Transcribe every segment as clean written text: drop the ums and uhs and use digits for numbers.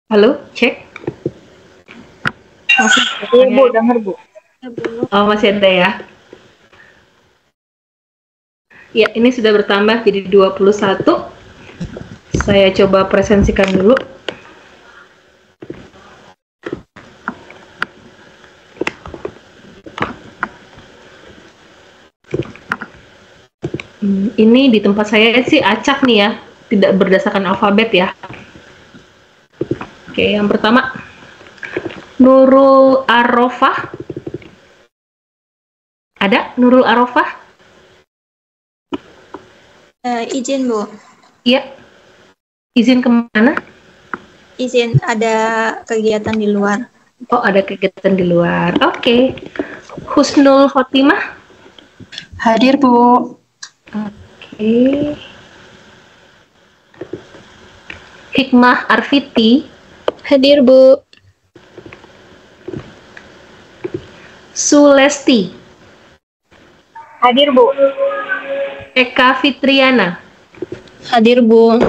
Halo, cek. Masih Iya Bu, ya? dengar Bu. Oh, masih ada ya. Ya, ini sudah bertambah jadi 21. Saya coba presensikan dulu. Ini di tempat saya sih acak nih ya, tidak berdasarkan alfabet ya. Oke, yang pertama Nurul Arofah. Ada Nurul Arofah? Izin Bu, Iya. Izin kemana? izin ada kegiatan di luar. Oh, ada kegiatan di luar. Oke. Husnul Khotimah. Hadir, Bu. Oke. Hikmah Arfiti. Hadir, Bu. Sulesti. Hadir Bu. Eka Fitriana. Hadir, Bu.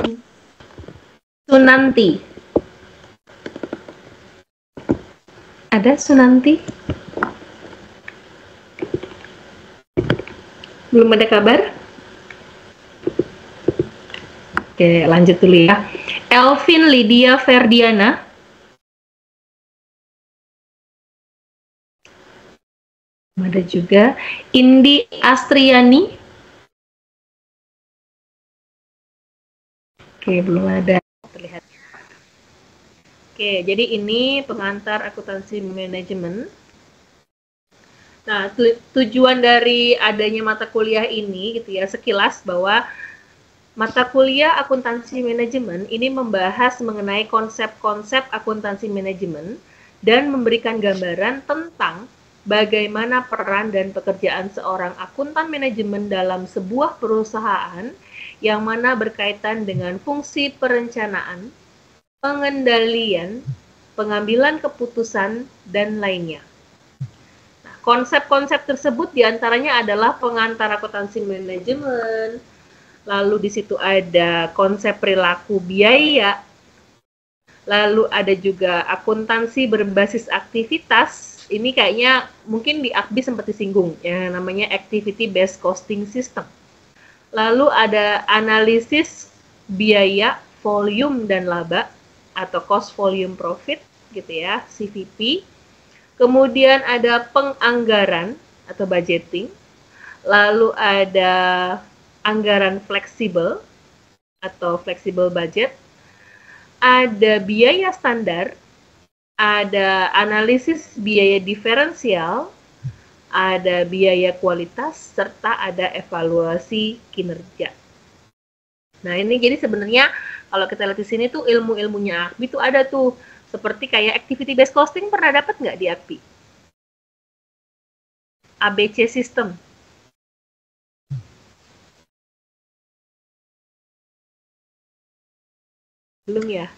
Sunanti. Ada Sunanti? Belum ada kabar? Oke, lanjut dulu ya. Elvin Lydia Ferdiana. Ada juga. Indi Astriani. Oke, belum ada. Terlihat. Oke, jadi ini pengantar akuntansi manajemen. Nah, tujuan dari adanya mata kuliah ini gitu ya, sekilas bahwa mata kuliah akuntansi manajemen ini membahas mengenai konsep-konsep akuntansi manajemen dan memberikan gambaran tentang bagaimana peran dan pekerjaan seorang akuntan manajemen dalam sebuah perusahaan yang mana berkaitan dengan fungsi perencanaan, pengendalian, pengambilan keputusan, dan lainnya. Konsep-konsep tersebut diantaranya adalah pengantar akuntansi manajemen, lalu di situ ada konsep perilaku biaya, lalu ada juga akuntansi berbasis aktivitas. Ini kayaknya mungkin di AKBI sempat disinggung, yang namanya Activity Based Costing System. Lalu ada analisis biaya, volume, dan laba, atau Cost Volume Profit, gitu ya, CVP. Kemudian ada penganggaran atau budgeting, lalu ada anggaran fleksibel atau flexible budget, ada biaya standar, ada analisis biaya diferensial, ada biaya kualitas, serta ada evaluasi kinerja. Nah, ini jadi sebenarnya kalau kita lihat di sini tuh ilmu-ilmunya AKBI tuh ada tuh. Seperti kayak activity based costing pernah dapat nggak di AKBI? ABC system. Belum ya?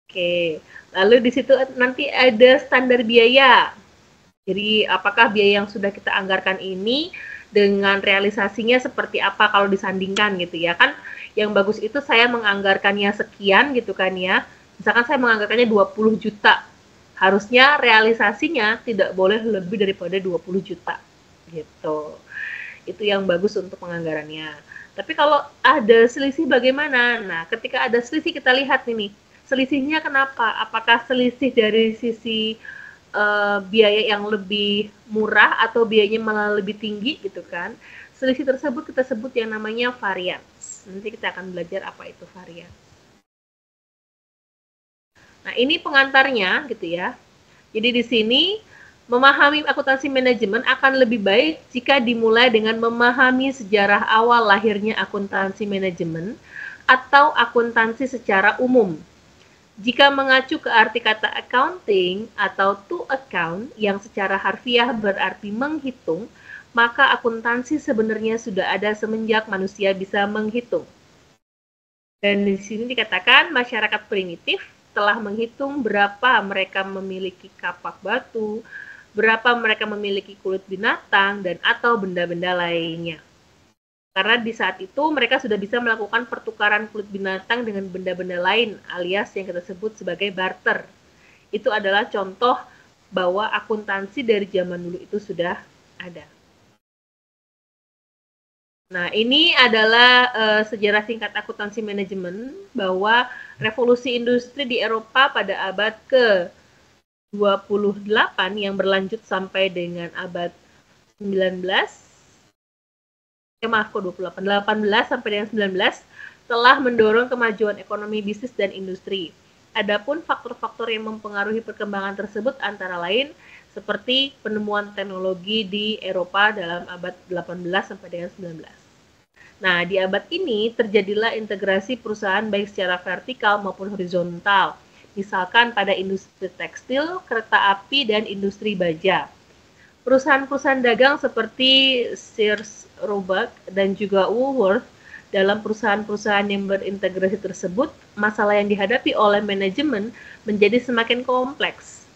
Oke. Lalu di situ nanti ada standar biaya. Jadi apakah biaya yang sudah kita anggarkan ini dengan realisasinya seperti apa kalau disandingkan gitu ya kan? Yang bagus itu saya menganggarkannya sekian gitu kan ya. Misalkan saya menganggarkannya 20 juta. Harusnya realisasinya tidak boleh lebih daripada 20 juta gitu. Itu yang bagus untuk penganggarannya. Tapi kalau ada selisih bagaimana? Nah, ketika ada selisih kita lihat ini, selisihnya kenapa? Apakah selisih dari sisi biaya yang lebih murah atau biayanya malah lebih tinggi gitu kan? Selisih tersebut kita sebut yang namanya variance. Nanti kita akan belajar apa itu variance. Nah, ini pengantarnya gitu ya. Jadi di sini memahami akuntansi manajemen akan lebih baik jika dimulai dengan memahami sejarah awal lahirnya akuntansi manajemen atau akuntansi secara umum. Jika mengacu ke arti kata accounting atau to account yang secara harfiah berarti menghitung, maka akuntansi sebenarnya sudah ada semenjak manusia bisa menghitung. Dan di sini dikatakan masyarakat primitif telah menghitung berapa mereka memiliki kapak batu, berapa mereka memiliki kulit binatang, dan atau benda-benda lainnya. Karena di saat itu mereka sudah bisa melakukan pertukaran kulit binatang dengan benda-benda lain, alias yang kita sebut sebagai barter. Itu adalah contoh bahwa akuntansi dari zaman dulu itu sudah ada. Nah, ini adalah sejarah singkat akuntansi manajemen, bahwa revolusi industri di Eropa pada abad ke-28 yang berlanjut sampai dengan abad 19, 18 sampai dengan 19 telah mendorong kemajuan ekonomi bisnis dan industri. Adapun faktor-faktor yang mempengaruhi perkembangan tersebut antara lain seperti penemuan teknologi di Eropa dalam abad 18 sampai dengan 19. Nah, di abad ini terjadilah integrasi perusahaan baik secara vertikal maupun horizontal. Misalkan pada industri tekstil, kereta api, dan industri baja. Perusahaan-perusahaan dagang seperti Sears, Roebuck, dan juga Woolworth dalam perusahaan-perusahaan yang berintegrasi tersebut, masalah yang dihadapi oleh manajemen menjadi semakin kompleks.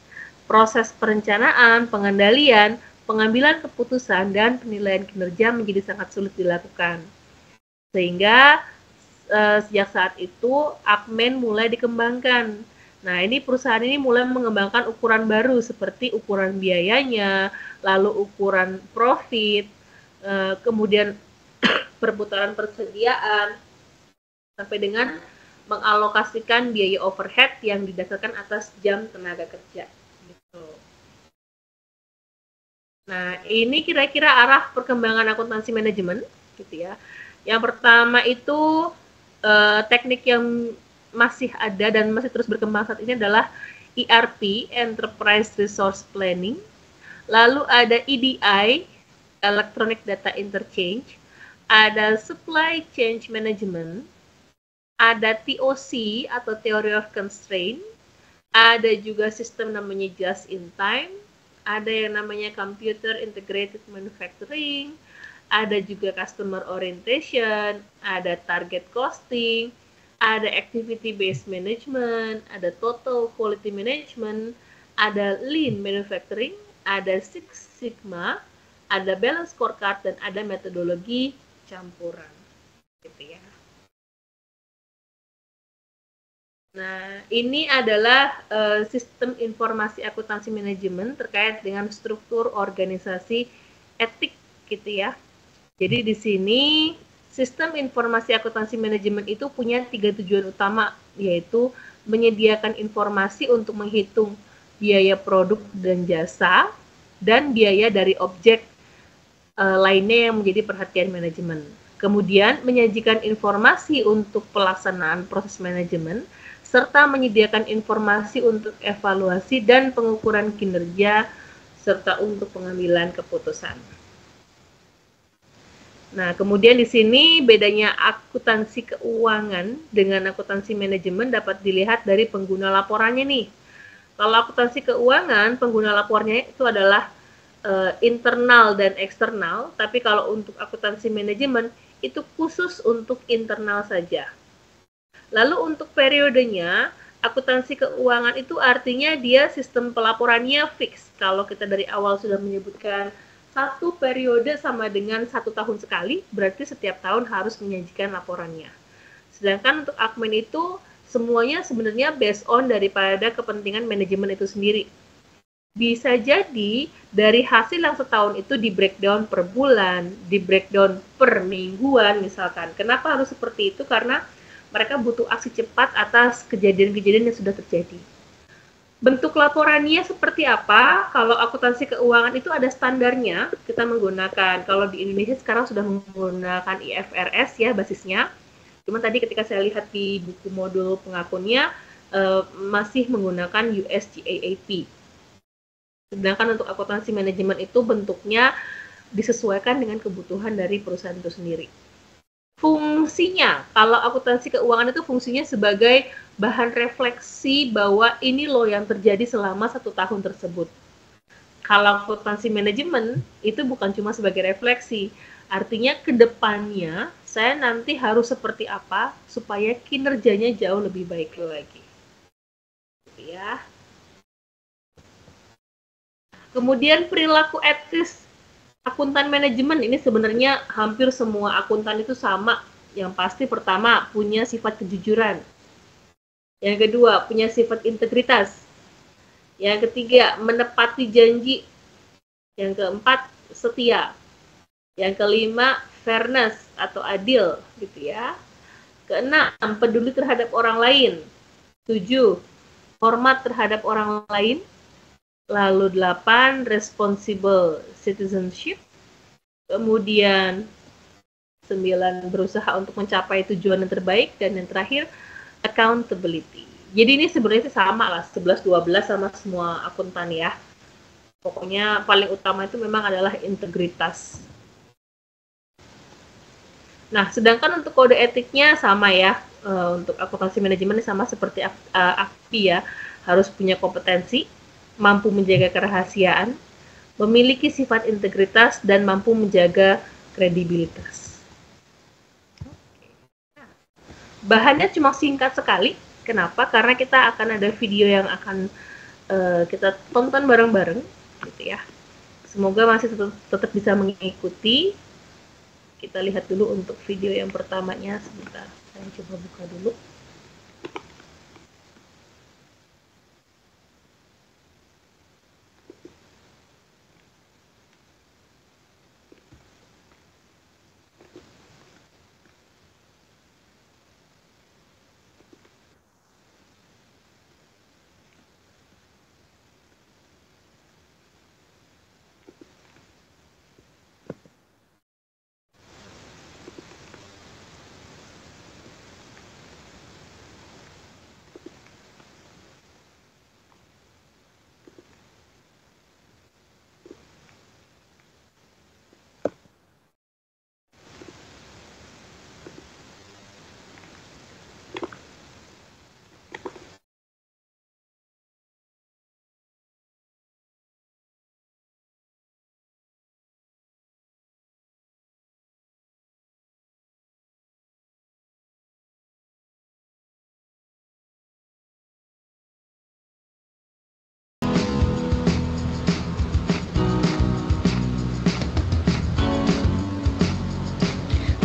Proses perencanaan, pengendalian, pengambilan keputusan, dan penilaian kinerja menjadi sangat sulit dilakukan. Sehingga sejak saat itu Akmen mulai dikembangkan. Nah, ini perusahaan ini mulai mengembangkan ukuran baru seperti ukuran biayanya, lalu ukuran profit, kemudian perputaran persediaan, sampai dengan mengalokasikan biaya overhead yang didasarkan atas jam tenaga kerja. Gitu. Nah, ini kira-kira arah perkembangan akuntansi manajemen, gitu ya. Yang pertama itu teknik yang masih ada dan masih terus berkembang saat ini adalah ERP, Enterprise Resource Planning. Lalu ada EDI, Electronic Data Interchange. Ada Supply Chain Management. Ada TOC atau Theory of Constraint. Ada juga sistem namanya Just in Time. Ada yang namanya Computer Integrated Manufacturing. Ada juga Customer Orientation. Ada Target Costing. Ada Activity Based Management, ada Total Quality Management, ada Lean Manufacturing, ada Six Sigma, ada Balance Scorecard, dan ada metodologi campuran. Gitu ya. Nah, ini adalah sistem informasi akuntansi manajemen terkait dengan struktur organisasi etik, gitu ya. Jadi di sini sistem informasi akuntansi manajemen itu punya 3 tujuan utama, yaitu menyediakan informasi untuk menghitung biaya produk dan jasa, dan biaya dari objek lainnya yang menjadi perhatian manajemen. Kemudian menyajikan informasi untuk pelaksanaan proses manajemen, serta menyediakan informasi untuk evaluasi dan pengukuran kinerja, serta untuk pengambilan keputusan. Nah, kemudian di sini bedanya akuntansi keuangan dengan akuntansi manajemen dapat dilihat dari pengguna laporannya nih. Kalau akuntansi keuangan, pengguna lapornya itu adalah internal dan eksternal, tapi kalau untuk akuntansi manajemen itu khusus untuk internal saja. Lalu untuk periodenya, akuntansi keuangan itu artinya dia sistem pelaporannya fix. Kalau kita dari awal sudah menyebutkan satu periode sama dengan 1 tahun sekali, berarti setiap tahun harus menyajikan laporannya. Sedangkan untuk Akmen itu semuanya sebenarnya based on daripada kepentingan manajemen itu sendiri. Bisa jadi dari hasil yang setahun itu di breakdown per bulan, di breakdown per mingguan misalkan. Kenapa harus seperti itu? Karena mereka butuh aksi cepat atas kejadian-kejadian yang sudah terjadi. Bentuk laporannya seperti apa? Kalau akuntansi keuangan itu ada standarnya, kita menggunakan, kalau di Indonesia sekarang sudah menggunakan IFRS ya basisnya. Cuma tadi ketika saya lihat di buku modul pengakunnya, masih menggunakan US GAAP. Sedangkan untuk akuntansi manajemen itu bentuknya disesuaikan dengan kebutuhan dari perusahaan itu sendiri. Fungsinya, kalau akuntansi keuangan itu fungsinya sebagai bahan refleksi bahwa ini loh yang terjadi selama 1 tahun tersebut. Kalau akuntansi manajemen itu bukan cuma sebagai refleksi, artinya ke depannya saya nanti harus seperti apa supaya kinerjanya jauh lebih baik lagi. Ya. Kemudian perilaku etis Akuntan manajemen ini sebenarnya hampir semua akuntan itu sama. Yang pasti pertama punya sifat kejujuran. Yang kedua punya sifat integritas. Yang ketiga menepati janji. Yang keempat setia. Yang kelima fairness atau adil gitu ya. Keenam peduli terhadap orang lain. 7 hormat terhadap orang lain. Lalu 8 responsible citizenship. Kemudian 9 berusaha untuk mencapai tujuan yang terbaik, dan yang terakhir accountability. Jadi ini sebenarnya sama lah 11-12 sama semua akuntan ya. Pokoknya paling utama itu memang adalah integritas. Nah, sedangkan untuk kode etiknya sama ya. Untuk akuntansi manajemen sama seperti AKPI ya. Harus punya kompetensi, mampu menjaga kerahasiaan, memiliki sifat integritas, dan mampu menjaga kredibilitas. Bahannya cuma singkat sekali. Kenapa? Karena kita akan ada video yang akan kita tonton bareng-bareng, gitu ya. Semoga masih tetap bisa mengikuti. Kita lihat dulu untuk video yang pertamanya sebentar. Saya coba buka dulu.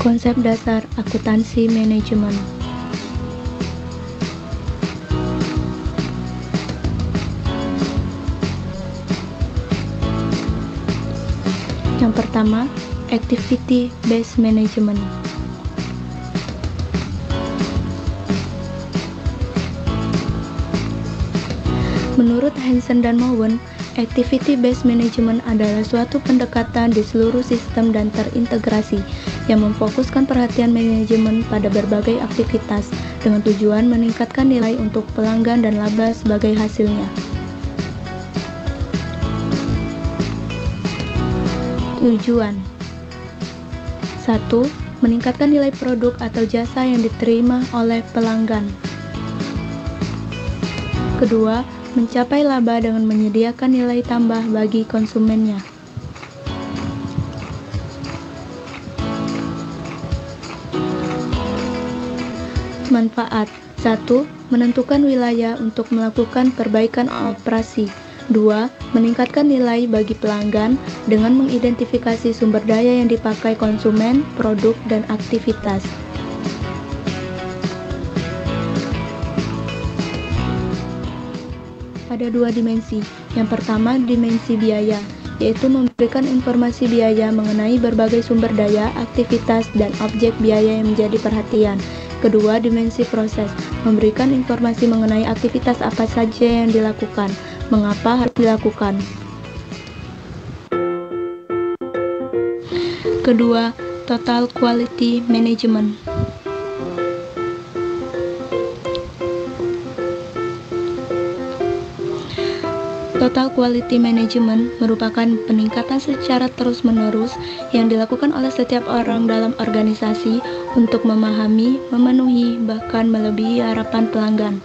Konsep dasar akuntansi manajemen. Yang pertama, activity based management. Menurut Hansen dan Mowen, activity-based management adalah suatu pendekatan di seluruh sistem dan terintegrasi yang memfokuskan perhatian manajemen pada berbagai aktivitas dengan tujuan meningkatkan nilai untuk pelanggan dan laba sebagai hasilnya. Tujuan 1. Meningkatkan nilai produk atau jasa yang diterima oleh pelanggan. Kedua, mencapai laba dengan menyediakan nilai tambah bagi konsumennya. Manfaat 1. Menentukan wilayah untuk melakukan perbaikan operasi. 2. Meningkatkan nilai bagi pelanggan dengan mengidentifikasi sumber daya yang dipakai konsumen, produk, dan aktivitas. Ada dua dimensi. Yang pertama, dimensi biaya, yaitu memberikan informasi biaya mengenai berbagai sumber daya, aktivitas, dan objek biaya yang menjadi perhatian. Kedua, dimensi proses, memberikan informasi mengenai aktivitas apa saja yang dilakukan, mengapa harus dilakukan. Kedua, total quality management. Total Quality Management merupakan peningkatan secara terus-menerus yang dilakukan oleh setiap orang dalam organisasi untuk memahami, memenuhi, bahkan melebihi harapan pelanggan.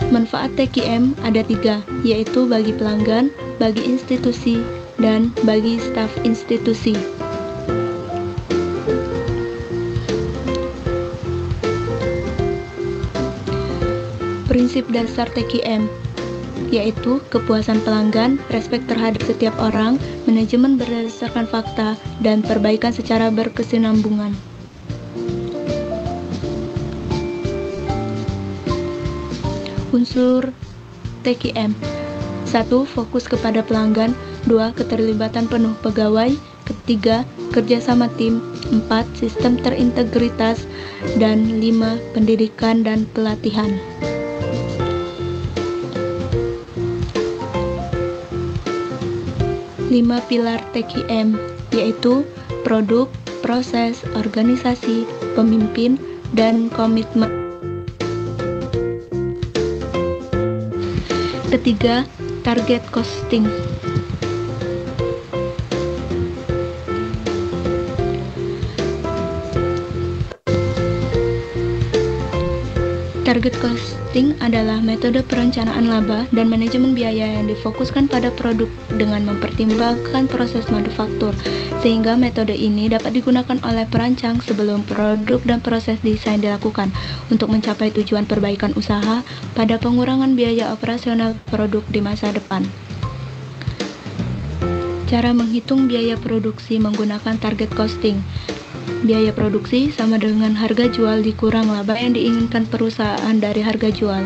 Manfaat TQM ada 3, yaitu bagi pelanggan, bagi institusi, dan bagi staf institusi. Prinsip dasar TQM. yaitu kepuasan pelanggan, respek terhadap setiap orang, manajemen berdasarkan fakta, dan perbaikan secara berkesinambungan. Unsur TQM: 1. Fokus kepada pelanggan. 2. Keterlibatan penuh pegawai. 3. Kerjasama tim. 4. Sistem terintegritas. Dan 5. Pendidikan dan pelatihan. Lima pilar TQM, yaitu produk, proses, organisasi, pemimpin, dan komitmen. Ketiga, target costing. Target costing adalah metode perencanaan laba dan manajemen biaya yang difokuskan pada produk dengan mempertimbangkan proses manufaktur, sehingga metode ini dapat digunakan oleh perancang sebelum produk dan proses desain dilakukan untuk mencapai tujuan perbaikan usaha pada pengurangan biaya operasional produk di masa depan. Cara menghitung biaya produksi menggunakan target costing. Biaya produksi sama dengan harga jual dikurang laba yang diinginkan perusahaan dari harga jual.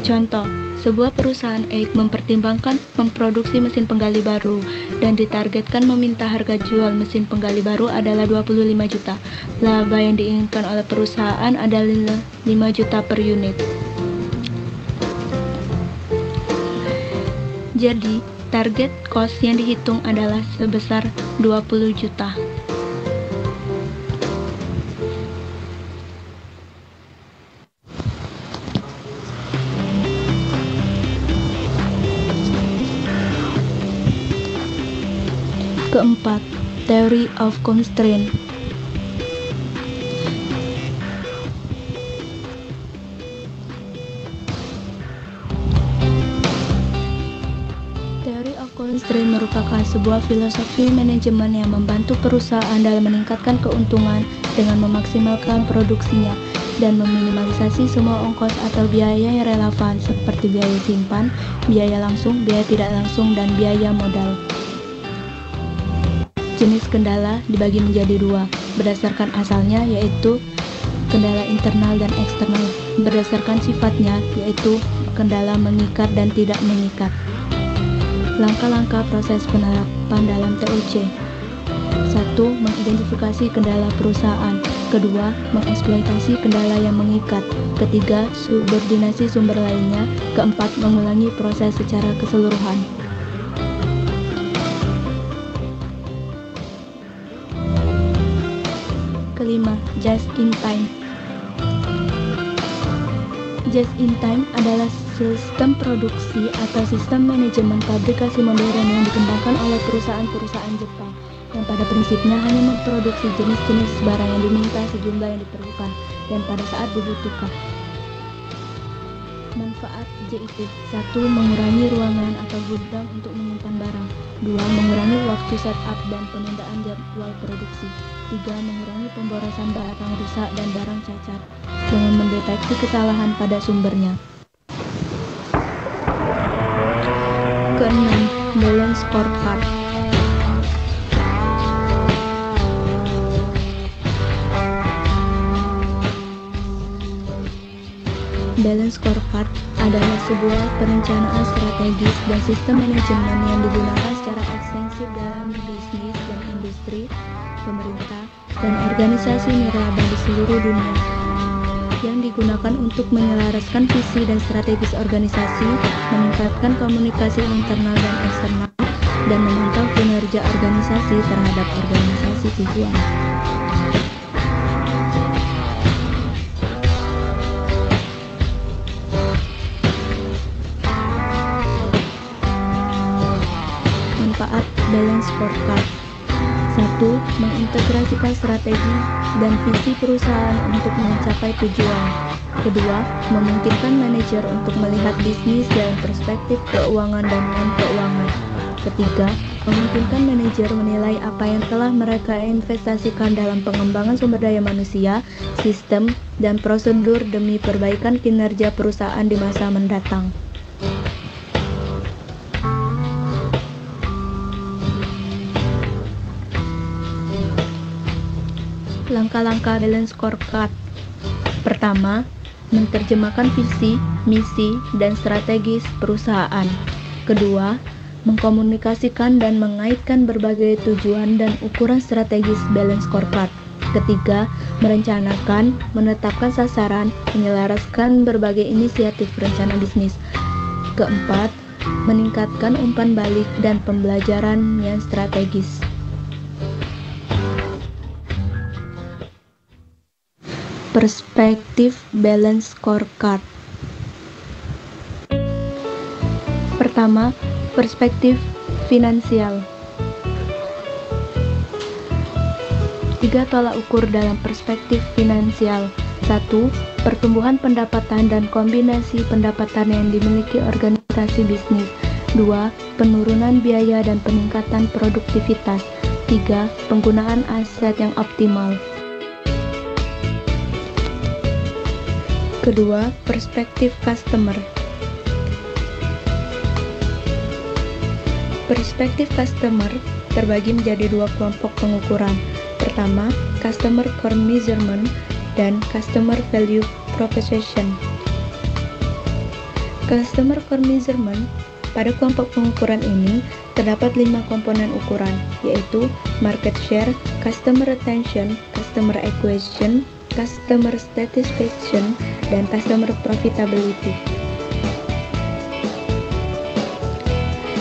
Contoh, sebuah perusahaan X mempertimbangkan memproduksi mesin penggali baru dan ditargetkan meminta harga jual mesin penggali baru adalah 25 juta. Laba yang diinginkan oleh perusahaan adalah 5 juta per unit. Jadi, target cost yang dihitung adalah sebesar 20 juta. Keempat, theory of constraint. Constraint merupakan sebuah filosofi manajemen yang membantu perusahaan dalam meningkatkan keuntungan dengan memaksimalkan produksinya dan meminimalisasi semua ongkos atau biaya yang relevan seperti biaya simpan, biaya langsung, biaya tidak langsung, dan biaya modal. Jenis kendala dibagi menjadi dua, berdasarkan asalnya yaitu kendala internal dan eksternal, berdasarkan sifatnya yaitu kendala mengikat dan tidak mengikat. Langkah-langkah proses penerapan dalam TOC. 1. Mengidentifikasi kendala perusahaan. Kedua, mengeksploitasi kendala yang mengikat. Ketiga, subordinasi sumber lainnya. Keempat, mengulangi proses secara keseluruhan. Kelima, just in time. Just in time adalah sistem produksi atau sistem manajemen fabrikasi modern yang dikembangkan oleh perusahaan-perusahaan Jepang yang pada prinsipnya hanya memproduksi jenis-jenis barang yang diminta sejumlah yang diperlukan dan pada saat dibutuhkan. Manfaat JIT: 1. Mengurangi ruangan atau gudang untuk menyimpan barang. 2. Mengurangi waktu setup dan penundaan jadwal produksi. 3. Mengurangi pemborosan barang rusak dan barang cacat dengan mendeteksi kesalahan pada sumbernya. Keenam, balance scorecard. Balance scorecard adalah sebuah perencanaan strategis dan sistem manajemen yang digunakan secara ekstensif dalam bisnis dan industri, pemerintah, dan organisasi nirlaba di seluruh dunia, yang digunakan untuk menyelaraskan visi dan strategis organisasi, meningkatkan komunikasi internal dan eksternal, dan memantau kinerja organisasi terhadap organisasi tujuan. Manfaat balance scorecard: 1. Mengintegrasikan strategi dan visi perusahaan untuk mencapai tujuan. Kedua, memungkinkan manajer untuk melihat bisnis dalam perspektif keuangan dan non-keuangan. Ketiga, memungkinkan manajer menilai apa yang telah mereka investasikan dalam pengembangan sumber daya manusia, sistem, dan prosedur demi perbaikan kinerja perusahaan di masa mendatang. Langkah-langkah balance scorecard. Pertama, menerjemahkan visi, misi, dan strategis perusahaan. Kedua, mengkomunikasikan dan mengaitkan berbagai tujuan dan ukuran strategis balance scorecard. Ketiga, merencanakan, menetapkan sasaran, menyelaraskan berbagai inisiatif rencana bisnis. Keempat, meningkatkan umpan balik dan pembelajaran yang strategis. Perspektif balance scorecard. Pertama, perspektif finansial. 3 tolak ukur dalam perspektif finansial. 1. Pertumbuhan pendapatan dan kombinasi pendapatan yang dimiliki organisasi bisnis. 2. Penurunan biaya dan peningkatan produktivitas. 3. Penggunaan aset yang optimal. Kedua, perspektif customer. Perspektif customer terbagi menjadi 2 kelompok pengukuran. Pertama, customer core measurement dan customer value proposition. Customer core measurement, pada kelompok pengukuran ini terdapat 5 komponen ukuran, yaitu market share, customer retention, customer acquisition, customer satisfaction, dan customer profitability.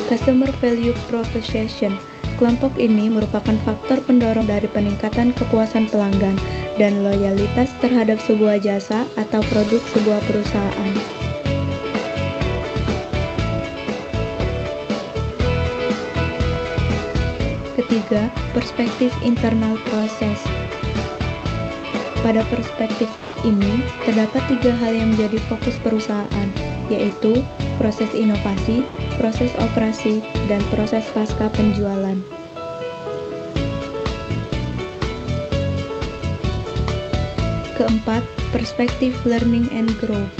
Customer value proposition. Kelompok ini merupakan faktor pendorong dari peningkatan kepuasan pelanggan dan loyalitas terhadap sebuah jasa atau produk sebuah perusahaan. Ketiga, perspektif internal proses. Pada perspektif ini, terdapat 3 hal yang menjadi fokus perusahaan, yaitu proses inovasi, proses operasi, dan proses pasca penjualan. Keempat, perspektif learning and growth.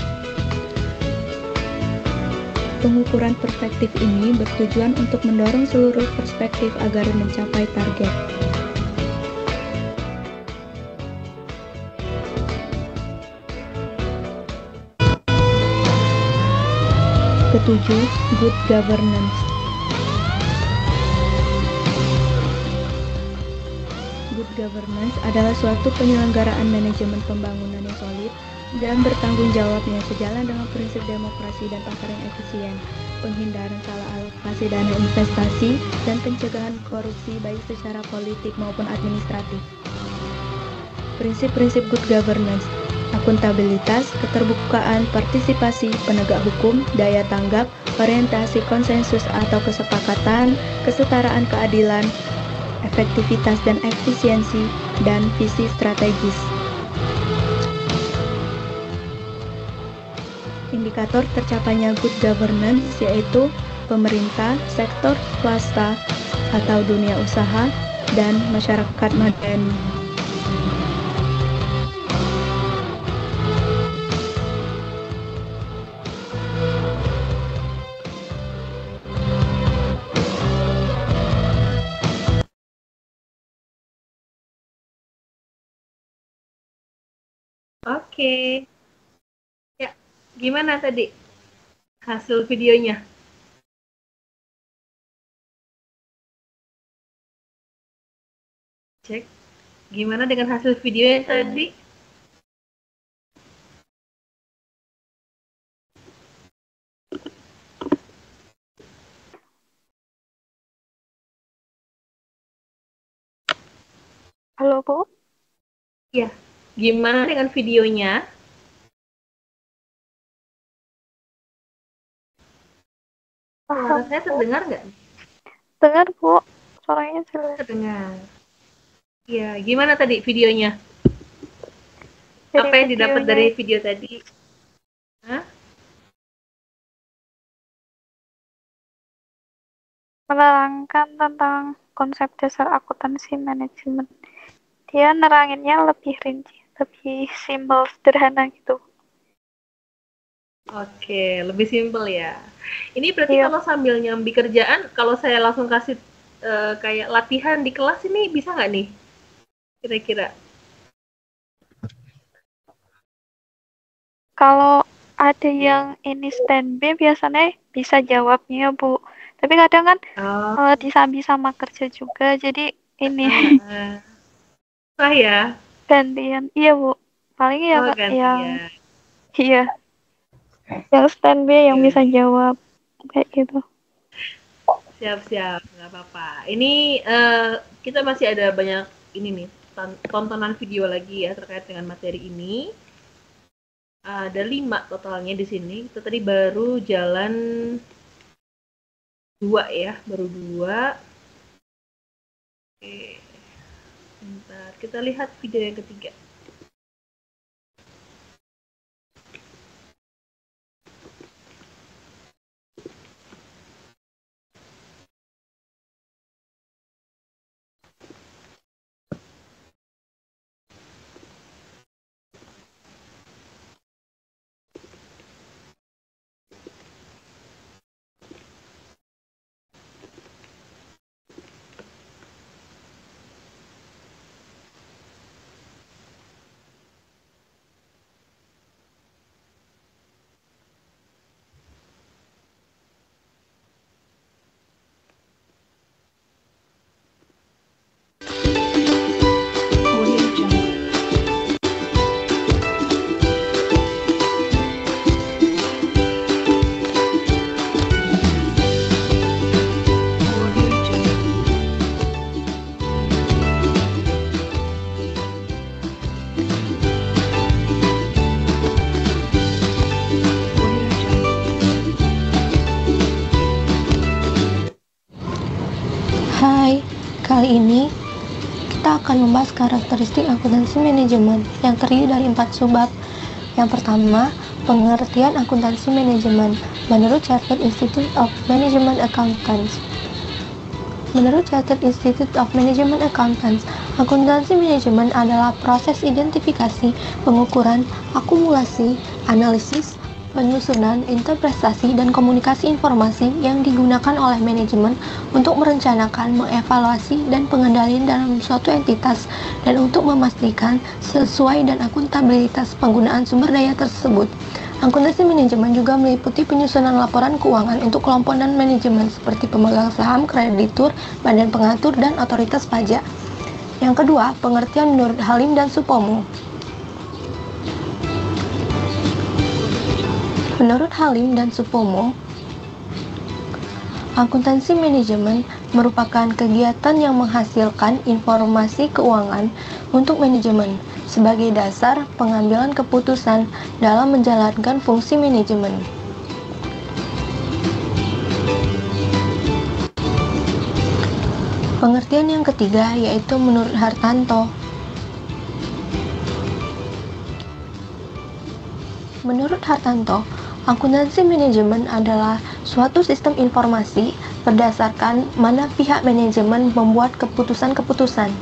Pengukuran perspektif ini bertujuan untuk mendorong seluruh perspektif agar mencapai target. Ketujuh, good governance. Good governance adalah suatu penyelenggaraan manajemen pembangunan yang solid dan bertanggung jawab yang sejalan dengan prinsip demokrasi dan pasar yang efisien, penghindaran salah alokasi dana investasi, dan pencegahan korupsi baik secara politik maupun administratif. Prinsip-prinsip good governance: akuntabilitas, keterbukaan, partisipasi, penegak hukum, daya tanggap, orientasi konsensus atau kesepakatan, kesetaraan keadilan, efektivitas dan efisiensi, dan visi strategis. Indikator tercapainya good governance yaitu pemerintah, sektor swasta atau dunia usaha, dan masyarakat madani. Oke. Ya, gimana tadi hasil videonya? Cek. Gimana dengan hasil videonya tadi? Halo, Bu. Ya. Gimana dengan videonya? Suara saya terdengar nggak? Dengar, Bu. Suaranya jelas. Terdengar. Ya, gimana tadi videonya? Apa yang didapat dari video tadi? Hah? menerangkan tentang konsep dasar akuntansi manajemen. Dia neranginnya lebih rinci, lebih simpel, sederhana gitu. Oke, lebih simpel ya. Ini berarti Iya. kalau sambil nyambi kerjaan, kalau saya langsung kasih kayak latihan di kelas ini bisa nggak nih? Kira-kira? Kalau ada yang ini standby biasanya bisa jawabnya, Bu. Tapi kadang kan Oh, disambi sama kerja juga, jadi ini sah ya? gantian. Iya, Bu. Paling ya Oh, yang gantian. iya, yang standby yang Oke, bisa jawab kayak gitu. siap-siap, nggak apa-apa. Ini kita masih ada banyak ini nih, tontonan video lagi ya terkait dengan materi ini. Ada 5 totalnya di sini. Kita tadi baru jalan 2 ya, baru 2. Oke, bentar. Kita lihat video yang ketiga. Audio Jungle. Audio Jungle. Audio Jungle. Hai, kali ini kita akan membahas karakteristik akuntansi manajemen yang terdiri dari 4 subbab. Yang pertama, pengertian akuntansi manajemen menurut Chartered Institute of Management Accountants. Menurut Chartered Institute of Management Accountants, akuntansi manajemen adalah proses identifikasi, pengukuran, akumulasi, analisis, penyusunan, interpretasi, dan komunikasi informasi yang digunakan oleh manajemen untuk merencanakan, mengevaluasi, dan pengendalian dalam suatu entitas, dan untuk memastikan sesuai dan akuntabilitas penggunaan sumber daya tersebut. Akuntansi manajemen juga meliputi penyusunan laporan keuangan untuk kelompok dan manajemen seperti pemegang saham, kreditur, badan pengatur, dan otoritas pajak. Yang kedua, pengertian menurut Halim dan Supomo. Menurut Halim dan Supomo, akuntansi manajemen merupakan kegiatan yang menghasilkan informasi keuangan untuk manajemen sebagai dasar pengambilan keputusan dalam menjalankan fungsi manajemen. Pengertian yang ketiga yaitu menurut Hartanto. Menurut Hartanto, akuntansi manajemen adalah suatu sistem informasi berdasarkan mana pihak manajemen membuat keputusan-keputusan.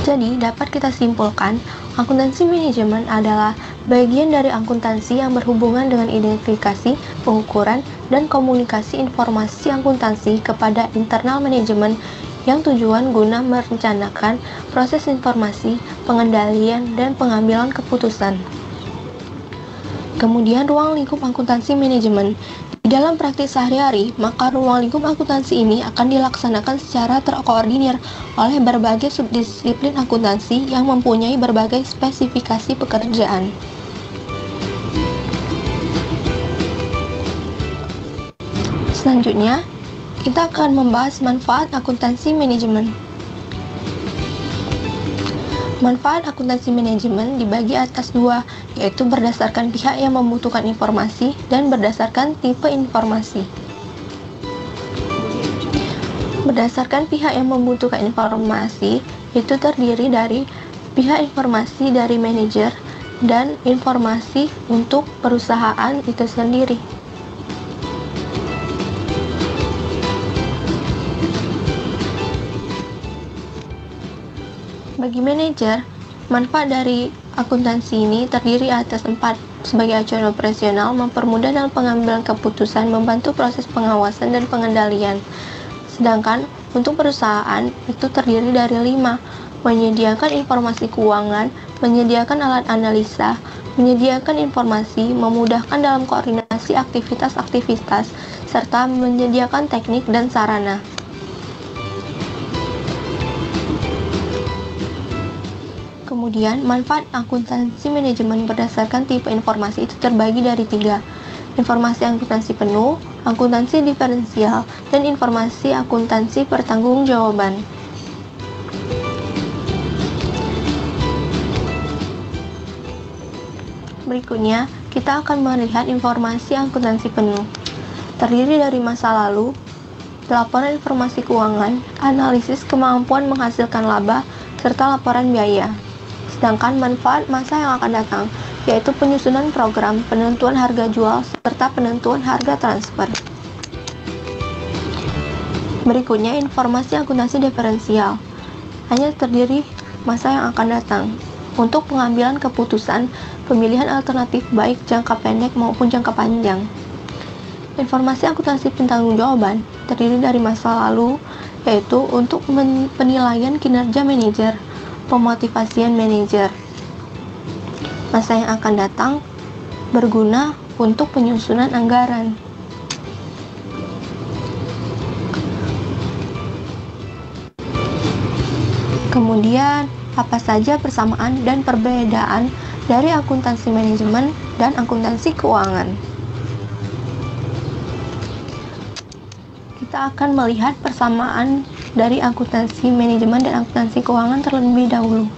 Jadi, dapat kita simpulkan, akuntansi manajemen adalah bagian dari akuntansi yang berhubungan dengan identifikasi, pengukuran, dan komunikasi informasi akuntansi kepada internal manajemen yang tujuan guna merencanakan proses informasi, pengendalian, dan pengambilan keputusan. Kemudian, ruang lingkup akuntansi manajemen. Di dalam praktik sehari-hari, maka ruang lingkup akuntansi ini akan dilaksanakan secara terkoordinir oleh berbagai subdisiplin akuntansi yang mempunyai berbagai spesifikasi pekerjaan. Selanjutnya, kita akan membahas manfaat akuntansi manajemen. Manfaat akuntansi manajemen dibagi atas 2, yaitu berdasarkan pihak yang membutuhkan informasi dan berdasarkan tipe informasi. Berdasarkan pihak yang membutuhkan informasi, itu terdiri dari pihak informasi dari manajer dan informasi untuk perusahaan itu sendiri. Bagi manajer, manfaat dari akuntansi ini terdiri atas 4. Sebagai acuan operasional, mempermudah dalam pengambilan keputusan, membantu proses pengawasan dan pengendalian. Sedangkan untuk perusahaan itu terdiri dari 5. Menyediakan informasi keuangan, menyediakan alat analisa, menyediakan informasi, memudahkan dalam koordinasi aktivitas-aktivitas, serta menyediakan teknik dan sarana. Kemudian, manfaat akuntansi manajemen berdasarkan tipe informasi itu terbagi dari 3. Informasi akuntansi penuh, akuntansi diferensial, dan informasi akuntansi pertanggungjawaban. Berikutnya, kita akan melihat informasi akuntansi penuh. Terdiri dari masa lalu, laporan informasi keuangan, analisis kemampuan menghasilkan laba, serta laporan biaya. Sedangkan manfaat masa yang akan datang, yaitu penyusunan program, penentuan harga jual, serta penentuan harga transfer. Berikutnya, informasi akuntansi diferensial. Hanya terdiri masa yang akan datang. Untuk pengambilan keputusan, pemilihan alternatif baik jangka pendek maupun jangka panjang. Informasi akuntansi pertanggungjawaban terdiri dari masa lalu, yaitu untuk penilaian kinerja manajer, pemotivasian manajer. Masa yang akan datang berguna untuk penyusunan anggaran. Kemudian, apa saja persamaan dan perbedaan dari akuntansi manajemen dan akuntansi keuangan? Kita akan melihat persamaan dari akuntansi manajemen dan akuntansi keuangan terlebih dahulu.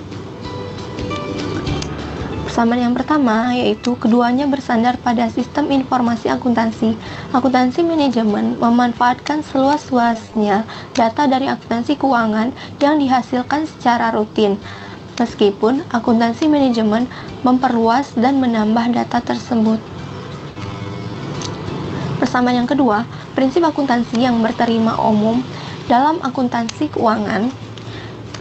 Persamaan yang pertama yaitu keduanya bersandar pada sistem informasi akuntansi. Akuntansi manajemen memanfaatkan seluas-luasnya data dari akuntansi keuangan yang dihasilkan secara rutin. Meskipun akuntansi manajemen memperluas dan menambah data tersebut. Persamaan yang kedua, prinsip akuntansi yang berterima umum dalam akuntansi keuangan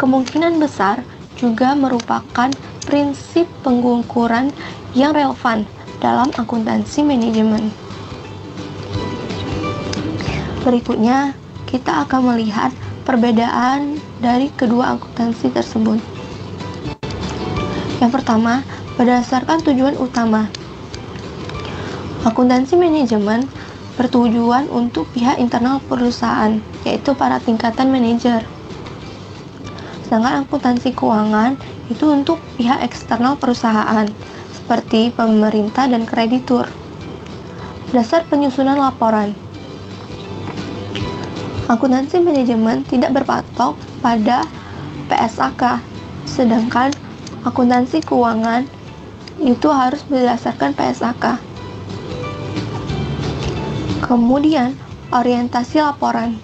kemungkinan besar juga merupakan prinsip pengukuran yang relevan dalam akuntansi manajemen. Berikutnya, kita akan melihat perbedaan dari kedua akuntansi tersebut. Yang pertama, berdasarkan tujuan utama. Akuntansi manajemen bertujuan untuk pihak internal perusahaan, yaitu para tingkatan manajer. Sedangkan akuntansi keuangan itu untuk pihak eksternal perusahaan, seperti pemerintah dan kreditur. Dasar penyusunan laporan. Akuntansi manajemen tidak berpatok pada PSAK, sedangkan akuntansi keuangan itu harus berdasarkan PSAK. Kemudian, orientasi laporan.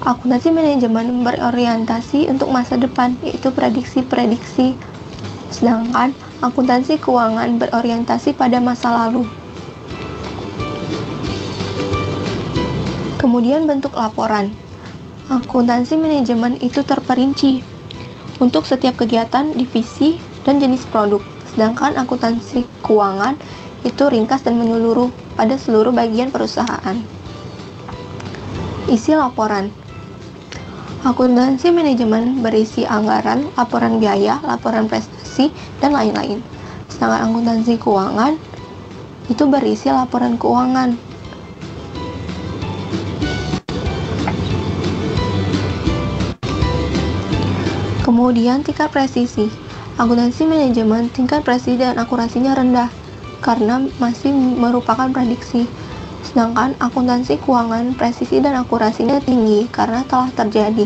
Akuntansi manajemen berorientasi untuk masa depan, yaitu prediksi-prediksi. Sedangkan akuntansi keuangan berorientasi pada masa lalu. Kemudian bentuk laporan. Akuntansi manajemen itu terperinci untuk setiap kegiatan, divisi, dan jenis produk. Sedangkan akuntansi keuangan itu ringkas dan menyeluruh pada seluruh bagian perusahaan. Isi laporan. Akuntansi manajemen berisi anggaran, laporan biaya, laporan prestasi, dan lain-lain. Sedangkan akuntansi keuangan itu berisi laporan keuangan. Kemudian tingkat presisi. Akuntansi manajemen tingkat presisi dan akurasinya rendah karena masih merupakan prediksi. Sedangkan akuntansi keuangan presisi dan akurasinya tinggi karena telah terjadi.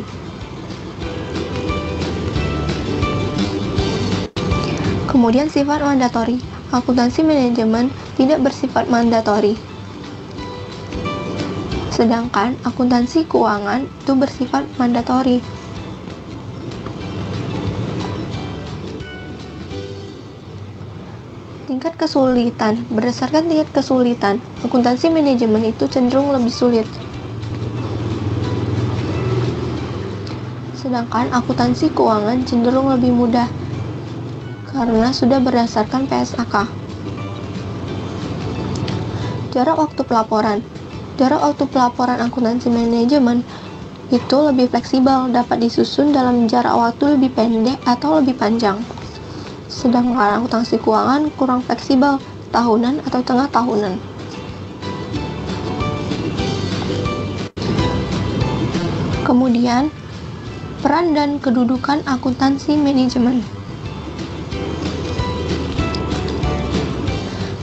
Kemudian sifat mandatori. Akuntansi manajemen tidak bersifat mandatori. Sedangkan akuntansi keuangan itu bersifat mandatori. Tingkat kesulitan. Berdasarkan tingkat kesulitan, akuntansi manajemen itu cenderung lebih sulit. Sedangkan akuntansi keuangan cenderung lebih mudah karena sudah berdasarkan PSAK. Jarak waktu pelaporan. Jarak waktu pelaporan akuntansi manajemen itu lebih fleksibel, dapat disusun dalam jarak waktu lebih pendek atau lebih panjang. Sedangkan akuntansi keuangan kurang fleksibel, tahunan atau tengah tahunan. Kemudian, peran dan kedudukan akuntansi manajemen.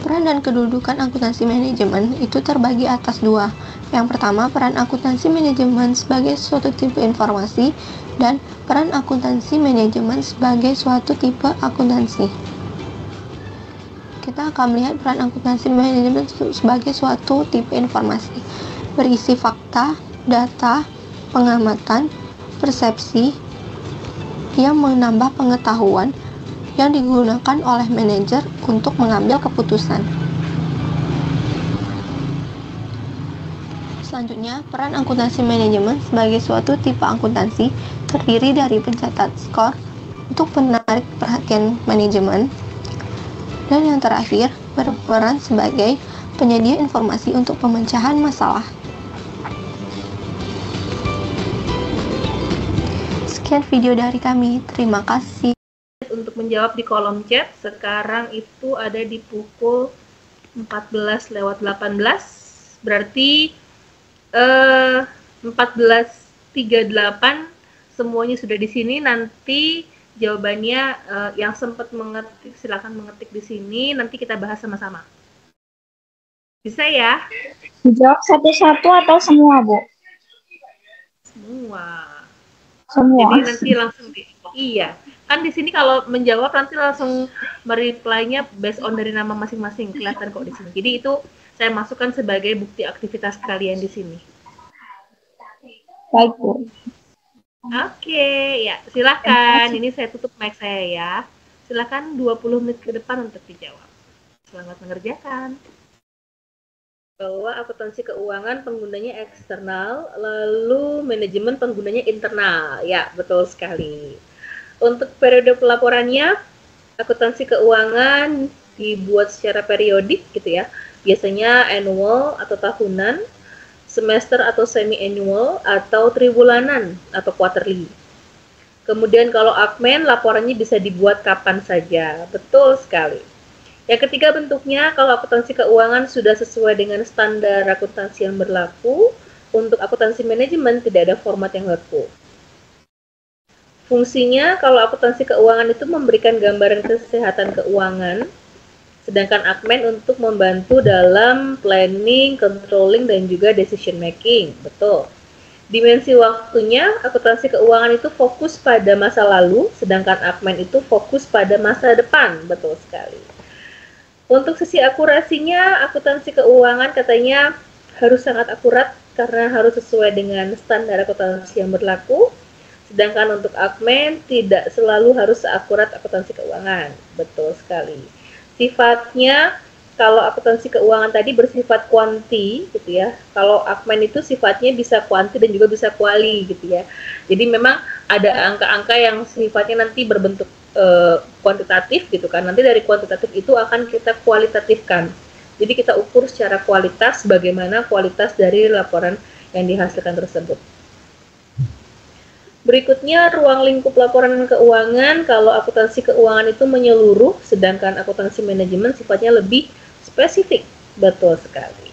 Peran dan kedudukan akuntansi manajemen itu terbagi atas dua. Yang pertama, peran akuntansi manajemen sebagai suatu tipe informasi dan peran akuntansi manajemen sebagai suatu tipe akuntansi. Kita akan melihat peran akuntansi manajemen sebagai suatu tipe informasi, berisi fakta, data, pengamatan, persepsi yang menambah pengetahuan yang digunakan oleh manajer untuk mengambil keputusan. Selanjutnya, peran akuntansi manajemen sebagai suatu tipe akuntansi terdiri dari pencatat skor untuk menarik perhatian manajemen, dan yang terakhir, berperan sebagai penyedia informasi untuk pemecahan masalah. Sekian video dari kami, terima kasih. Untuk menjawab di kolom chat, sekarang itu ada di pukul 14:18, berarti 14:38 semuanya sudah di sini. Nanti jawabannya yang sempat mengetik silakan mengetik di sini, nanti kita bahas sama-sama. Bisa ya? Dijawab satu-satu atau semua, Bu? Semua. Semua. Jadi nanti langsung iya. Kan di sini kalau menjawab nanti langsung mereply-nya based on dari nama masing-masing, kelihatan kok di sini. Jadi itu saya masukkan sebagai bukti aktivitas kalian di sini. Baik, Bu. Oke, ya silakan. Ini saya tutup mic saya ya. Silakan 20 menit ke depan untuk dijawab. Selamat mengerjakan. Bahwa akuntansi keuangan penggunanya eksternal, lalu manajemen penggunanya internal. Ya, betul sekali. Untuk periode pelaporannya, akuntansi keuangan dibuat secara periodik gitu ya. Biasanya annual atau tahunan, semester atau semi-annual, atau tribulanan atau quarterly. Kemudian kalau Akmen, laporannya bisa dibuat kapan saja. Betul sekali. Yang ketiga bentuknya, kalau akuntansi keuangan sudah sesuai dengan standar akuntansi yang berlaku, untuk akuntansi manajemen tidak ada format yang baku. Fungsinya, kalau akuntansi keuangan itu memberikan gambaran kesehatan keuangan, sedangkan Akmen untuk membantu dalam planning, controlling, dan juga decision making. Betul. Dimensi waktunya, akuntansi keuangan itu fokus pada masa lalu, sedangkan Akmen itu fokus pada masa depan. Betul sekali. Untuk sisi akurasinya, akuntansi keuangan katanya harus sangat akurat karena harus sesuai dengan standar akuntansi yang berlaku. Sedangkan untuk Akmen tidak selalu harus seakurat akuntansi keuangan. Betul sekali. Sifatnya, kalau akuntansi keuangan tadi bersifat kuanti gitu ya. Kalau Akmen itu sifatnya bisa kuanti dan juga bisa kuali gitu ya. Jadi memang ada angka-angka yang sifatnya nanti berbentuk kuantitatif gitu kan. Nanti dari kuantitatif itu akan kita kualitatifkan. Jadi kita ukur secara kualitas bagaimana kualitas dari laporan yang dihasilkan tersebut. Berikutnya, ruang lingkup laporan keuangan. Kalau akuntansi keuangan itu menyeluruh, sedangkan akuntansi manajemen sifatnya lebih spesifik. Betul sekali.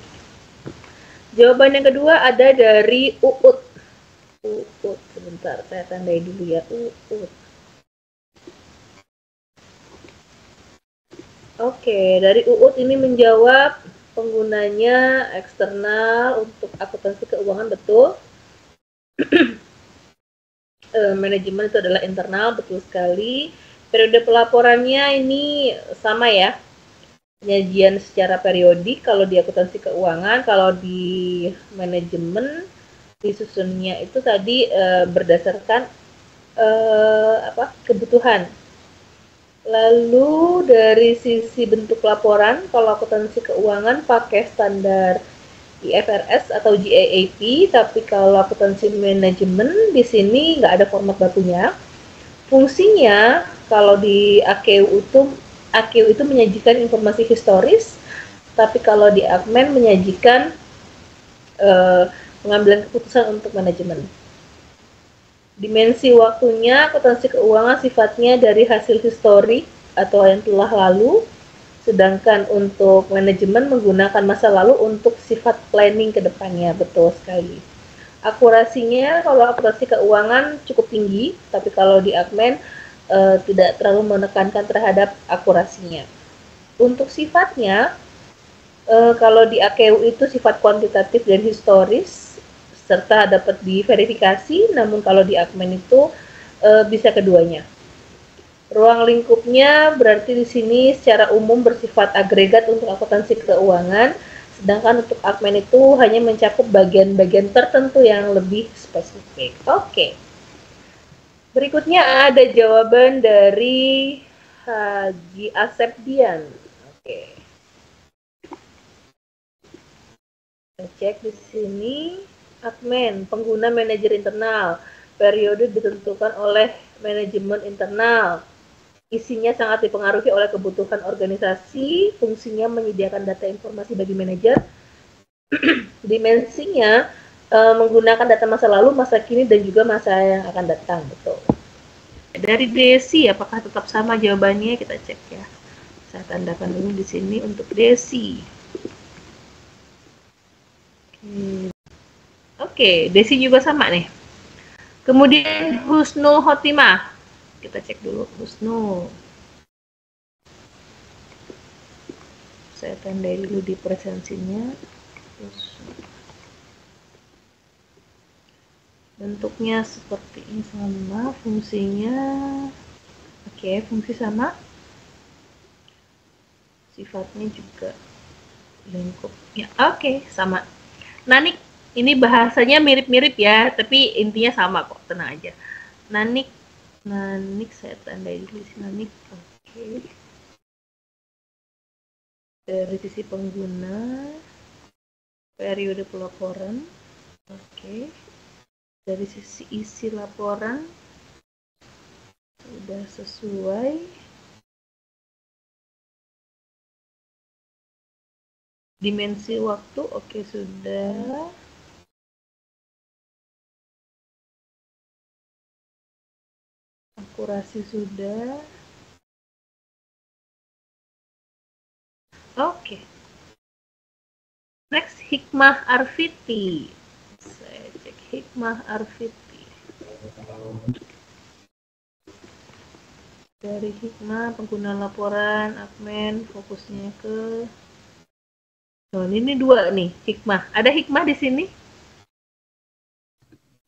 Jawaban yang kedua ada dari UUD. UUD, sebentar, saya tandai dulu ya. UUD. Oke, dari UUD ini menjawab penggunanya eksternal untuk akuntansi keuangan, betul. Manajemen itu adalah internal, betul sekali. Periode pelaporannya ini sama ya, penyajian secara periodik kalau di akuntansi keuangan. Kalau di manajemen disusunnya itu tadi berdasarkan kebutuhan. Lalu dari sisi bentuk laporan, kalau akuntansi keuangan pakai standar IFRS atau GAAP, tapi kalau akuntansi manajemen di sini nggak ada format bakunya. Fungsinya kalau di AKU itu menyajikan informasi historis, tapi kalau di Akmen menyajikan pengambilan keputusan untuk manajemen. Dimensi waktunya, akuntansi keuangan sifatnya dari hasil historik atau yang telah lalu, sedangkan untuk manajemen menggunakan masa lalu untuk sifat planning ke depannya. Betul sekali. Akurasinya kalau akuntansi keuangan cukup tinggi, tapi kalau di Akmen tidak terlalu menekankan terhadap akurasinya. Untuk sifatnya, kalau di AKU itu sifat kuantitatif dan historis, serta dapat diverifikasi, namun kalau di Akmen itu bisa keduanya. Ruang lingkupnya berarti di sini secara umum bersifat agregat untuk akuntansi keuangan, sedangkan untuk Akmen itu hanya mencakup bagian-bagian tertentu yang lebih spesifik. Oke. Berikutnya ada jawaban dari Haji Asep Dian. Oke. Kita cek di sini. Akmen, pengguna manajer internal. Periode ditentukan oleh manajemen internal. Isinya sangat dipengaruhi oleh kebutuhan organisasi, fungsinya menyediakan data informasi bagi manajer. Dimensinya menggunakan data masa lalu, masa kini, dan juga masa yang akan datang. Betul. Dari Desi, apakah tetap sama jawabannya? Kita cek ya. Saya tandakan dulu di sini untuk Desi. Oke, Desi juga sama nih. Kemudian Husnul Khotimah. Kita cek dulu Husnul. Saya tandai dulu di presensinya. Bentuknya seperti ini sama, fungsinya oke, fungsi sama. Sifatnya juga lingkup. Ya, oke, sama. Nanik, ini bahasanya mirip-mirip ya, tapi intinya sama kok, tenang aja. Nanik saya tandai dulu sih Nanik. Oke. Dari sisi pengguna, periode pelaporan. Oke. Dari sisi isi laporan sudah sesuai. Dimensi waktu oke sudah. Akurasi sudah. Oke. Next, Hikmah Arfiti. Saya cek Hikmah Arfiti. Dari Hikmah, pengguna laporan, Akmen, fokusnya ke... Oh, ini dua nih, Hikmah. Ada Hikmah di sini?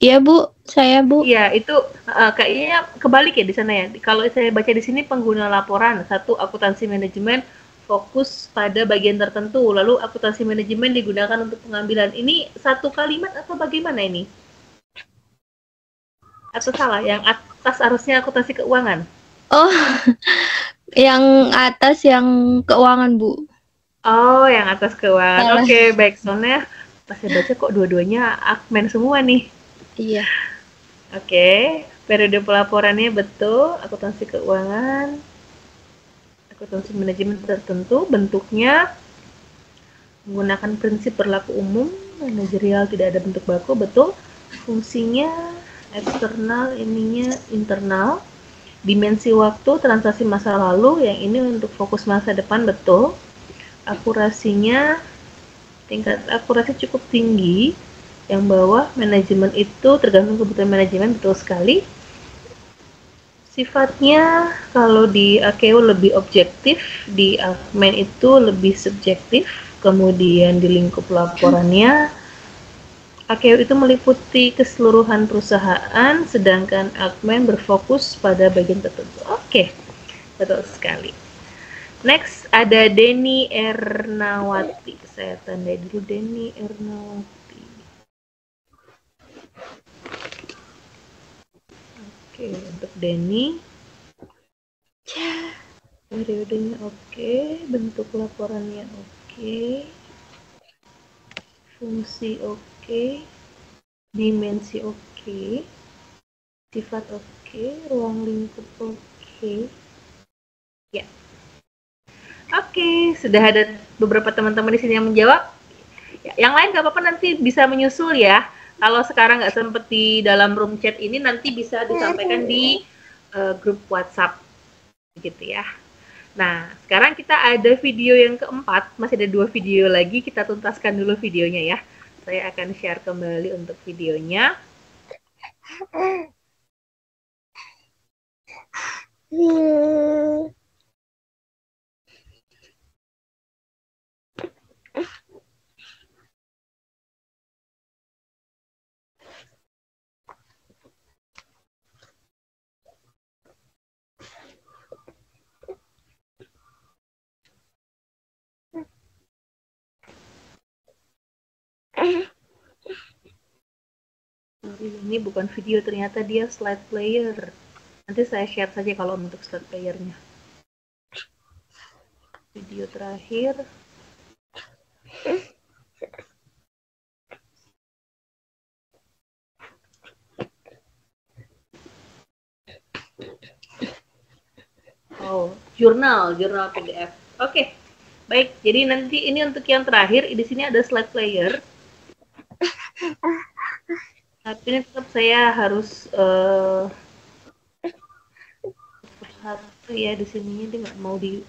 Iya Bu, saya Bu. Iya, itu kayaknya kebalik ya di sana ya. Kalau saya baca di sini pengguna laporan, satu akuntansi manajemen fokus pada bagian tertentu, lalu akuntansi manajemen digunakan untuk pengambilan. Ini satu kalimat atau bagaimana ini? Atau salah? Yang atas harusnya akuntansi keuangan. Oh, yang atas yang keuangan Bu. Oh, yang atas keuangan. Salah. Oke, baik. Soalnya pas saya baca kok dua-duanya Akmen semua nih. Iya. Oke, periode pelaporannya betul, akuntansi keuangan, akuntansi manajemen tertentu, bentuknya menggunakan prinsip berlaku umum, manajerial tidak ada bentuk baku, betul. Fungsinya eksternal, ininya internal. Dimensi waktu, transaksi masa lalu, yang ini untuk fokus masa depan, betul. Akurasinya, tingkat akurasi cukup tinggi. Yang bawah, manajemen itu tergantung kebutuhan manajemen, betul sekali. Sifatnya, kalau di AKU lebih objektif, di Akmen itu lebih subjektif. Kemudian di lingkup laporannya, AKU itu meliputi keseluruhan perusahaan, sedangkan Akmen berfokus pada bagian tertentu. Oke, betul sekali. Next, ada Deni Ernawati. Saya tandai dulu Deni Ernawati. Oke, untuk Deni. Periodenya oke, bentuk laporannya oke. Fungsi oke, dimensi oke, sifat oke, ruang lingkup oke. Ya. Oke, sudah ada beberapa teman-teman di sini yang menjawab. Ya, yang lain nggak apa-apa, nanti bisa menyusul ya. Kalau sekarang nggak sempat di dalam room chat ini, nanti bisa disampaikan di grup WhatsApp, gitu ya. Nah, sekarang kita ada video yang keempat, masih ada 2 video lagi, kita tuntaskan dulu videonya ya. Saya akan share kembali untuk videonya. Ini bukan video, ternyata dia slide player. Nanti saya share saja kalau untuk slide playernya. Video terakhir. Oh, jurnal PDF. Oke. Baik, jadi nanti ini untuk yang terakhir, di sini ada slide player. Tapi ini tetap saya harus satu ya, di sininya dia nggak mau di.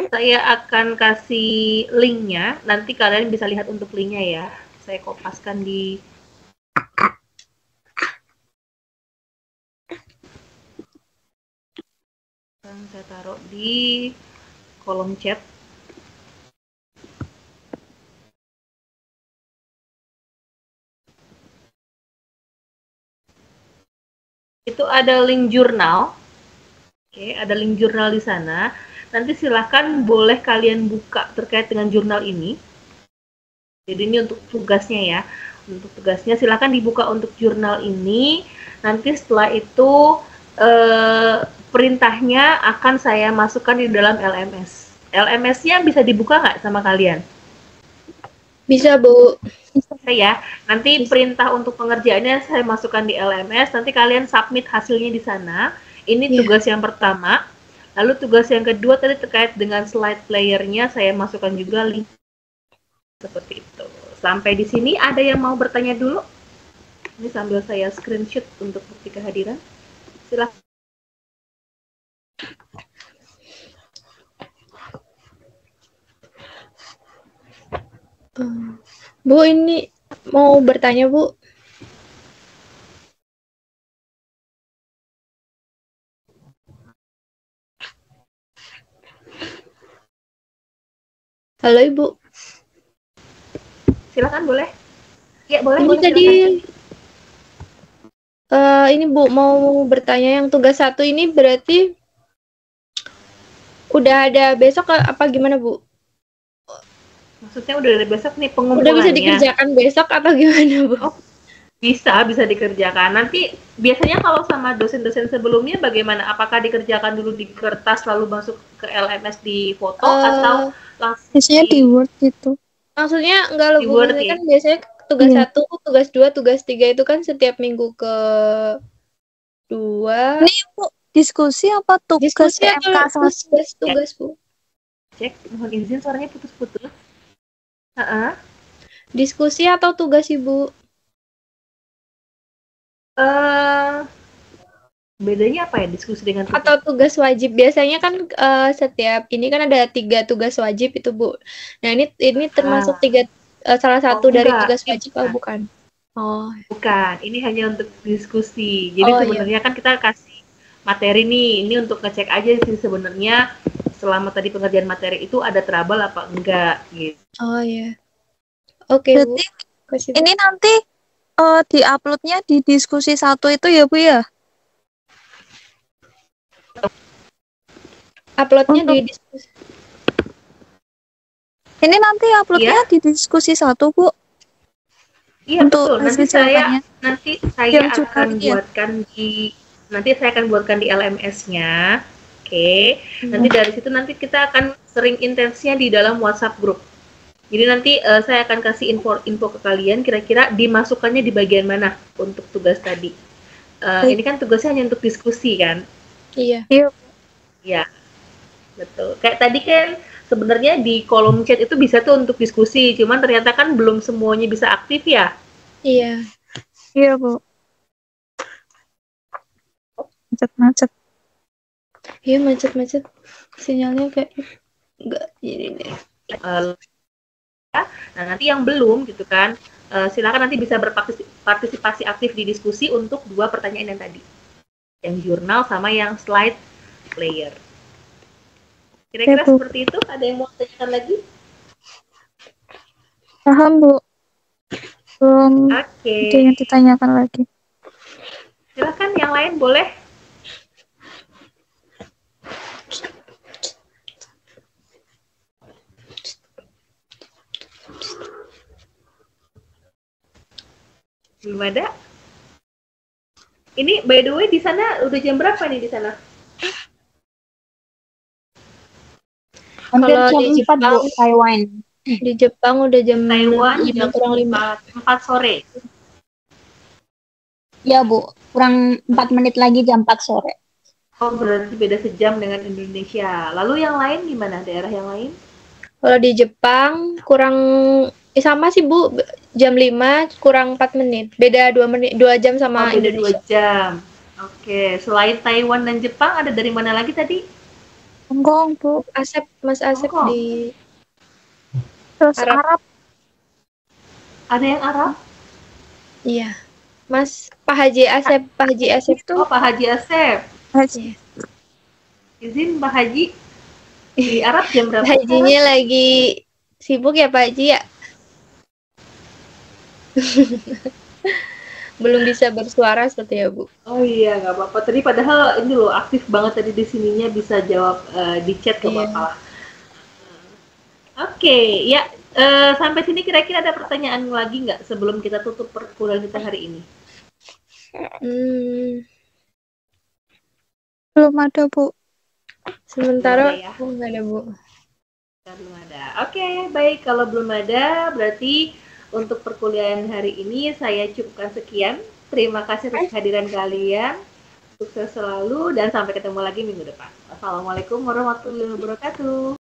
Saya akan kasih linknya, nanti kalian bisa lihat untuk linknya ya. Saya kopaskan di saya taruh di kolom chat. Itu ada link jurnal. Oke, ada link jurnal di sana. Nanti silahkan boleh kalian buka terkait dengan jurnal ini. Jadi ini untuk tugasnya ya. Untuk tugasnya silahkan dibuka untuk jurnal ini. Nanti setelah itu perintahnya akan saya masukkan di dalam LMS. LMS-nya bisa dibuka nggak sama kalian? Bisa, Bu. Ya, nanti perintah untuk pengerjaannya saya masukkan di LMS, nanti kalian submit hasilnya di sana. Ini tugas yang pertama. Lalu tugas yang kedua tadi terkait dengan slide playernya saya masukkan juga link. Seperti itu. Sampai di sini ada yang mau bertanya dulu? Ini sambil saya screenshot untuk bukti kehadiran. Silakan. Bu, ini mau bertanya, Bu. Halo, Ibu. Silakan, boleh. Ya, boleh. Ini boleh, tadi silakan. ini Bu mau bertanya yang tugas 1 ini berarti udah ada besok apa gimana, Bu? Maksudnya udah dari besok nih pengumpulannya. Udah bisa dikerjakan besok apa gimana, Bu? Oh, bisa dikerjakan. Nanti biasanya kalau sama dosen-dosen sebelumnya bagaimana? Apakah dikerjakan dulu di kertas lalu masuk ke LMS di foto atau langsung Biasanya di Word gitu. Maksudnya enggak loh, di Bu. Word Maksudnya ya? kan biasanya tugas 1, tugas 2, tugas 3 itu kan setiap minggu ke 2. Ini Bu, diskusi apa tugas Diskusi atau PMK sama tugas, Bu? Cek, mohon izin suaranya putus-putus. Diskusi atau tugas, Ibu? Bedanya apa ya diskusi dengan tugas? Atau tugas wajib? Biasanya kan setiap ini kan ada 3 tugas wajib itu, Bu. Nah, ini termasuk 3 salah satu dari tugas wajib atau bukan? Oh, bukan. Ini hanya untuk diskusi. Jadi sebenarnya kan kita kasih materi nih. Ini untuk ngecek aja sih sebenarnya selama tadi pengerjaan materi itu ada trouble apa enggak gitu. Oh iya. Oke, Bu. Berarti ini nanti di-uploadnya di diskusi 1 itu ya, Bu ya? Uploadnya di diskusi. Ini nanti uploadnya di diskusi 1, Bu. Iya, Untuk betul. Nanti saya Yang akan juga, buatkan di LMS-nya. Oke. Nanti dari situ nanti kita akan sering intensnya di dalam WhatsApp grup. Jadi nanti saya akan kasih info ke kalian kira-kira dimasukkannya di bagian mana untuk tugas tadi. Ini kan tugasnya hanya untuk diskusi kan? Iya. Iya. Ya, betul. Kayak tadi kan sebenarnya di kolom chat itu bisa tuh untuk diskusi, cuman ternyata kan belum semuanya bisa aktif ya. Iya. Iya, Bu. Macet-macet. Iya, macet-macet. Sinyalnya kayak enggak ini deh. Nah, nanti yang belum gitu kan, silakan nanti bisa berpartisipasi aktif di diskusi untuk 2 pertanyaan yang tadi. Yang jurnal sama yang slide player. Kira-kira Ya, Bu. seperti itu, ada yang mau tanyakan lagi? Paham, Bu. Belum Oke. ada yang ditanyakan lagi. Silakan yang lain boleh. Belum ada? Ini by the way di sana udah jam berapa nih di sana? Hampir Kalau jam di 4, Bu, Jepang, Taiwan. di Jepang udah jam Taiwan 5 jam kurang 5. 4 sore. Ya, Bu. Kurang 4 menit lagi jam 4 sore. Oh, berarti beda sejam dengan Indonesia. Lalu yang lain gimana? Daerah yang lain? Kalau di Jepang kurang sama sih, Bu. Jam 5 kurang 4 menit. Beda 2 menit, 2 jam sama Beda 2 Indonesia. jam. Oke, selain Taiwan dan Jepang ada dari mana lagi tadi? Hongkong, Bu. Mas Asep Hongkong. di Terus Arab. Arab. Ada yang Arab? Iya. Mas Pak Haji Asep tuh Oh, Pak Haji Asep. Haji. Izin Pak Haji. Di Arab jam berapa? Hajinya lagi sibuk ya Pak Haji ya? Belum bisa bersuara seperti ya Bu. Oh iya, nggak apa-apa. Tadi padahal ini loh aktif banget tadi di sininya bisa jawab di chat ke Iya. Bapak. Oke, ya sampai sini kira-kira ada pertanyaan lagi nggak sebelum kita tutup perkuliahan kita hari ini? Belum ada, Bu. Sementara Belum ada ya? nggak ada Bu. Belum ada. Oke, baik. Kalau belum ada, berarti untuk perkuliahan hari ini saya cukupkan sekian. Terima kasih atas kehadiran kalian. Sukses selalu dan sampai ketemu lagi minggu depan. Wassalamualaikum warahmatullahi wabarakatuh.